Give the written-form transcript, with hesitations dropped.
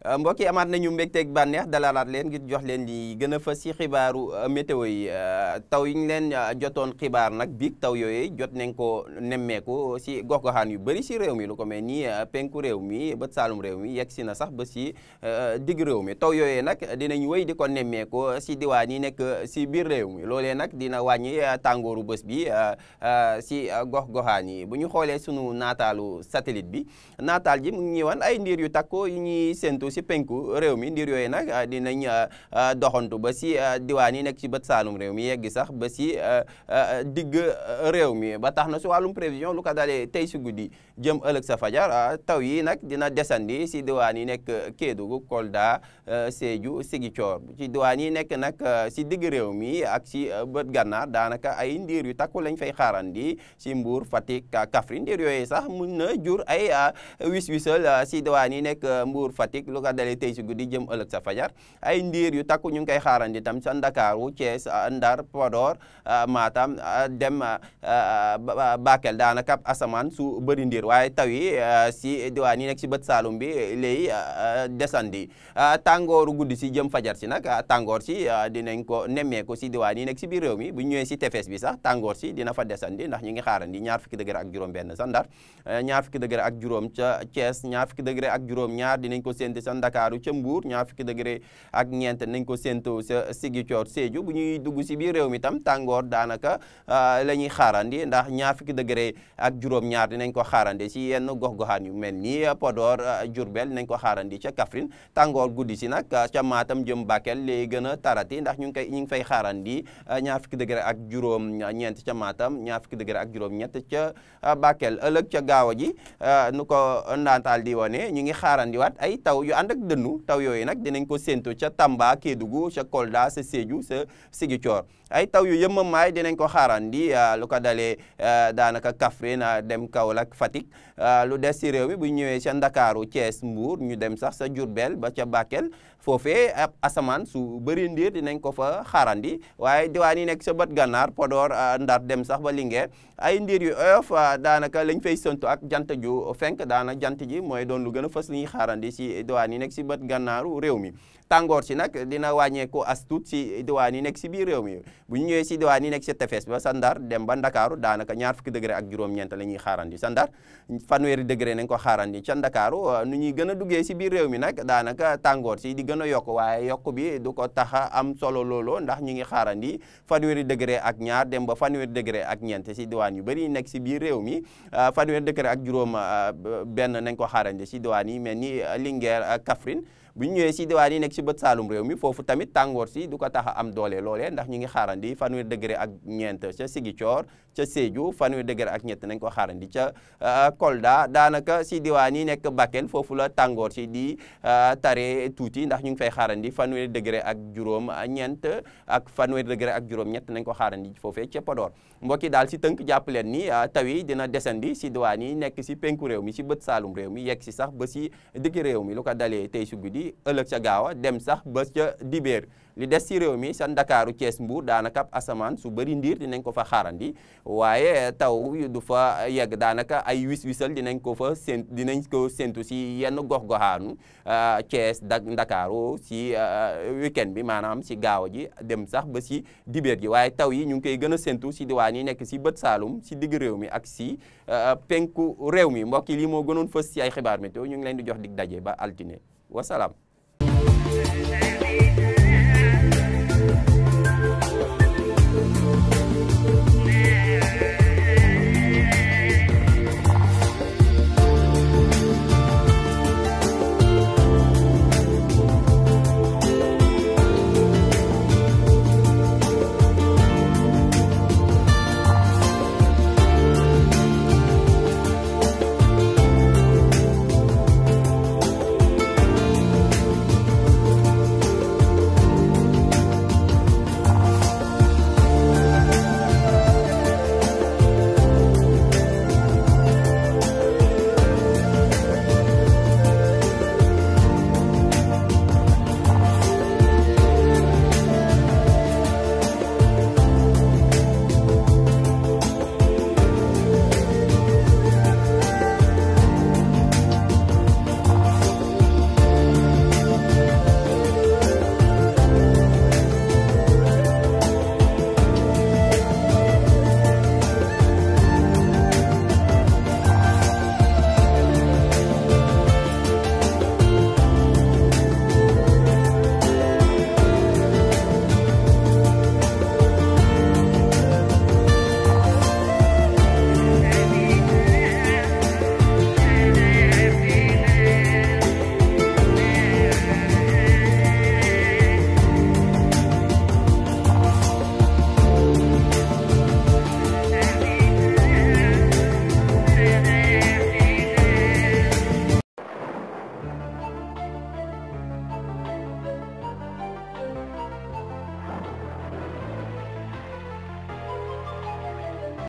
mbokk yi amaat nañu mbégteeg bànneex dalalaat leen ngir jox leen li gën a fës ci xibaaru météo yi taw yi ñu leen jotoon xibaar nag biig taw yooyu jot nañ ko nemmeeku ci gox-goxaan yu bëri ci réew mi lu ko mel ni penku réew mi bët saalum réew mi yegg si na sax ba ci digg réew mi taw yooyu nag dinañ wéy di ko nemmeeku ci diwaan yi nekk ci biir réew mi loolee nag dina wàññi tàngooru bés bi ci gox-goxaan yi bu ñu xoolee sunu naataalu satellite bi naataal ji mu ngi wan ay ndiir yu takku yu ñuy séntu ci penku réew mi ndiir yooyu nag dinañ doxantu ba ci diwaan yi nekk ci bët saalum réew mi yegg sax ba ci digg réew mi ba tax na ci wàllum prévision lu ko dalee tey ci guddi jëm ëllëg sa fajar taw yi nag dina desandi ci diwaan yi nekk Kédougou Kolda Sédhiou Ziguinchor ci diwaan yi nekk nag ci digg réew mi ak ci bët gànnaar daanaka ay ndiir yu takku lañ fay xaarandi ci Mbour Fatick Kaffrine ndiir yooyu sax mun na jur ay wis-wisal ci diwaan yi nekk Mbour Fatick lu ko dalee tey ci guddi jëm ëllëg sa fajar ay ndiir yu takku ñu ngi koy xaarandi tam sa Ndakaaru Thiès Ndar Podor Matam dem Bakel daanaka asamaan su bëri ndiir waaye taw yi si diwaan yi nekk si bët Saalum bi lay desandi tàngooru guddi si jëm fajar si nag tàngoor si dinañ ko nemmeeku si diwaan yi nekk si biir réew mi bu ñëwee si tefes bi sax tàngoor si dina fa desandi ndax ñu ngi xaarandi 20 degré ak juróom benn sa Ndar 20 degré ak juróom ca Thiès 20 degré ak juróom ñaar dinañ ko séntu sa Ndakaaru ca Mbuur 20 degré ak ñeent nañ ko séntu sa Ziguinchor Sédhiou bu ñuy dugg si biir réew mi tam tàngoor daanaka la ñuy xaarandi ndax 20 degré ak juróom ñaar dinañ ko xaarandi si yenn gox-goxaan yu mel ni Podor Diourbel nañ ko xaarandi ca Kaffrine tàngoor guddi si nag ca Matam jëm Bakel lay gën a tarati ndax ñu ngi fay xaarandi 20 degré ak juróom ñeent ca Matam 20 degré ak juróom ñett ca Bakel ëllëg ca gaawa ji nu ko ndaantaal di wane ñu ngi xaarandiwaat ay taw yu ànd ak dënnu taw yooyu nag dinañ ko séntu ca Tamba Kédougou ca Kolda sa Sédhiou sa Ziguinchor ay taw yu yëmmamaay dinañ ko xaarandi lu ko dalee daanaka Kaffrine dem Kaolack Fatick lu des ci réew mi bu ñëwee ca Ndakaaru Thiès Mbour ñu dem sax sa Diourbel ba ca Bakel foofee asamaan su bëri ndiir dinañ ko fa xaarandi waaye diwaan yi nekk sa bët gànnaar Podor Ndar dem sax ba Linguère ay ndiir yu oyof daanaka lañ fay séntu ak jant ju fenk daana jant ji mooy doon lu gën a fës li ñuy xaarandi si diwaan yi nekk si bët gànnaaru réew mi tàngoor si nag dina wàññeeku as tuut si diwaan yi nekk si biir réew mi bu ñu ñëwee si diwaan yi nekk si tefes ba sa Ndar dem ba Ndakaaru daanaka 20 degré ak juróom-ñeent la ñuy xaarandi sa Ndar 40 degré nañ ko xaarandi ca Ndakaaru nu ñuy gën a duggee si biir réew mi nag daanaka tàngoor si di gën a yokk waaye yokk bi du ko tax a am solo loolo ndax ñu ngi xaarandi 40 degré ak ñaar dem ba 40 degré ak ñeent si diwaan yu bëri nekk si biir réew mi 40 degré ak juróom benn nañ ko xaarandi si diwaan yi mel ni Linguère Kaffrine bu ñu ñëwee si diwaan yi nekk si bët saalum réew mi foofu tamit tàngoor si du ko tax a am doole loolee ndax ñu ngi xaarandi 40 degré ak ñeent ca Ziguinchor ca Sédhiou 40 degré ak ñett nañ ko xaarandi ca Kolda daanaka si diwaan yi nekk Bakel foofu la tàngoor si di tare tuuti ndax ñu ngi fay xaarandi 40 degré ak juróom ñeent ak 40 degré ak juróom ñett nañ ko xaarandi foofee ca Podor mbokki daal si tënk jàpp leen ni taw yi dina desandi si diwaan yi nekk si penku réew mi si bët saalum réew mi yegg si sax ba si digg réew mi lu ko dalee tey si guddi ëllëg ca gaawa dem sax ba ca dibéer li des ci réew mi sa Ndakaaru Thiès Mbour daanaka asamaan su bëri ndiir dinañ ko fa xaarandi waaye taw du fa yegg daanaka ay wis-wisal dinañ ko séntu ci yenn gox-goxaanu Thiès Ndakaaru ci weekend bi maanaam ci gaawa ji dem sax ba ci dibéer ji waaye taw yi ñu ngi koy gën a séntu ci diwaan yi nekk ci bët Saalum ci digg réew mi ak ci penku réew mi mbokk yi lii moo gënoon fës ci ay xibaar météo ñu ngi leen di jox dig daje ba altine wasalaam